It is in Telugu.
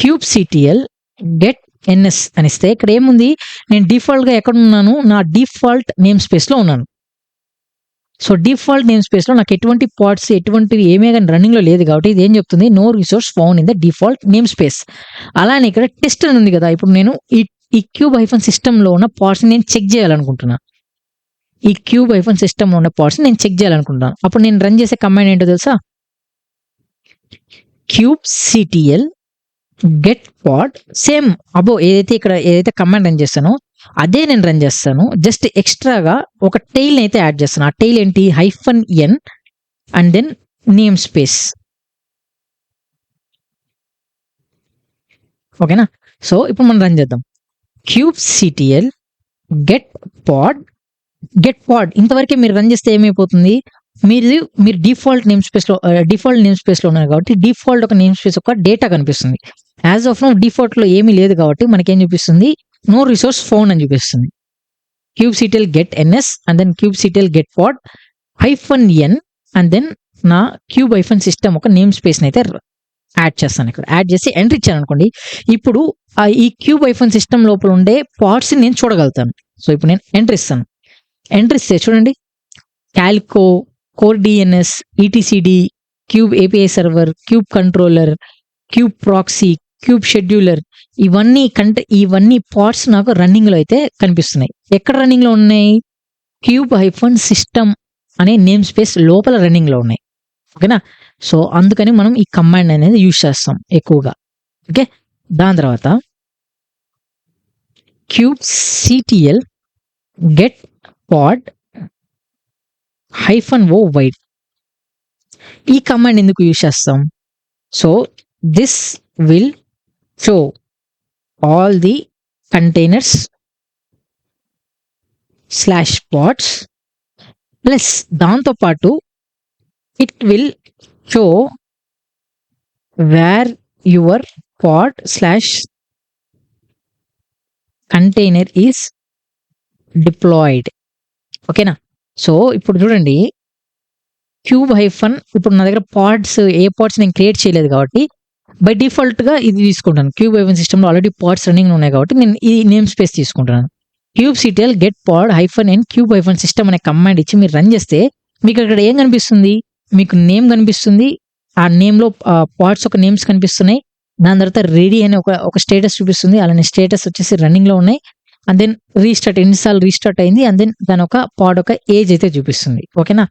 kubectl get ns అని ఇస్తే ఇక్కడ ఏముంది, నేను డిఫాల్ట్గా ఎక్కడ ఉన్నాను, నా డిఫాల్ట్ నేమ్ స్పేస్లో ఉన్నాను. సో డిఫాల్ట్ నేమ్ స్పేస్లో నాకు ఎటువంటి పాడ్స్ ఎటువంటివి ఏమే కానీ రన్నింగ్లో లేదు కాబట్టి ఇది ఏం చెప్తుంది, no resource found in the default name space. అలానే ఇక్కడ టెస్ట్ అని ఉంది కదా, ఇప్పుడు నేను ఈ క్యూబ్ హైఫన్ సిస్టంలో ఉన్న పాడ్స్ నేను చెక్ చేయాలనుకుంటున్నాను. ఈ క్యూబ్ హైఫన్ సిస్టంలో ఉన్న పాడ్స్ నేను చెక్ చేయాలనుకుంటున్నాను. అప్పుడు నేను రన్ చేసే కమాండ్ ఏంటో తెలుసా, kubectl get pod. సేమ్ అబో ఏదైతే కమాండ్ రన్ చేస్తానో అదే నేను రన్ చేస్తాను. జస్ట్ ఎక్స్ట్రాగా ఒక టైల్ అయితే యాడ్ చేస్తాను. ఆ టైల్ ఏంటి, -n and then name space. ఓకేనా. సో ఇప్పుడు మనం రన్ చేద్దాం. kubectl get pod. ఇంతవరకే మీరు రన్ చేస్తే ఏమైపోతుంది, మీరు డిఫాల్ట్ నేమ్ స్పేస్లో ఉన్నారు కాబట్టి డిఫాల్ట్ ఒక నేమ్ స్పేస్ ఒక డేటా కనిపిస్తుంది. యాజ్ ఆఫ్ నౌ డిఫాల్ట్లో ఏమీ లేదు కాబట్టి మనకేం చూపిస్తుంది, నో రిసోర్స్ ఫౌండ్ అని చూపిస్తుంది. kubectl get ns and then kubectl get pod -n and then నా క్యూబ్ హైఫన్ సిస్టమ్ ఒక నేమ్ స్పేస్ని అయితే యాడ్ చేస్తాను. ఇక్కడ యాడ్ చేసి ఎంటర్ ఇచ్చాను అనుకోండి, ఇప్పుడు ఈ క్యూబ్ హైఫన్ సిస్టమ్ లోపల ఉండే పార్ట్స్ని నేను చూడగలుగుతాను. సో ఇప్పుడు నేను ఎంటర్ ఇస్తాను. ఎంటర్ ఇస్తే చూడండి, Calico, core DNS, ETCD, kube API server, kube controller, kube proxy, kube scheduler, ఇవన్నీ పార్ట్స్ నాకు రన్నింగ్లో అయితే కనిపిస్తున్నాయి. ఎక్కడ రన్నింగ్లో ఉన్నాయి, క్యూబ్ హైఫన్ సిస్టమ్ అనే నేమ్ స్పేస్ లోపల రన్నింగ్లో ఉన్నాయి. ఓకేనా. సో అందుకని మనం ఈ కమాండ్ అనేది యూజ్ చేస్తాం ఎక్కువగా. ఓకే. దాని తర్వాత kubectl get pod -o wide. ఈ కమాండ్ ఎందుకు యూజ్ చేస్తాం, so this will show all the containers /pods plus దాంతోపాటు it will show where your pod /container is deployed. ఓకేనా. సో ఇప్పుడు చూడండి, క్యూబ్ హైఫన్ ఇప్పుడు నా దగ్గర ఏ పాడ్స్ నేను క్రియేట్ చేయలేదు కాబట్టి బై డిఫాల్ట్గా ఇది తీసుకుంటాను. క్యూబ్ హైఫన్ సిస్టంలో ఆల్రెడీ పాడ్స్ రన్నింగ్ ఉన్నాయి కాబట్టి నేను ఈ నేమ్ స్పేస్ తీసుకుంటున్నాను. kubectl get pod -n cube hyphen system అనే కమాండ్ ఇచ్చి మీరు రన్ చేస్తే మీకు అక్కడ ఏం కనిపిస్తుంది, మీకు నేమ్ కనిపిస్తుంది. ఆ నేమ్లో పాడ్స్ ఒక నేమ్స్ కనిపిస్తున్నాయి. దాని తర్వాత రెడీ అని ఒక స్టేటస్ చూపిస్తుంది. అలానే స్టేటస్ వచ్చేసి రన్నింగ్లో ఉన్నాయి. అండ్ దెన్ ఎన్నిసార్లు రీస్టార్ట్ అయింది, అండ్ దెన్ దాని ఒక పాడ్ ఒక ఏజ్ అయితే చూపిస్తుంది. ఓకేనా.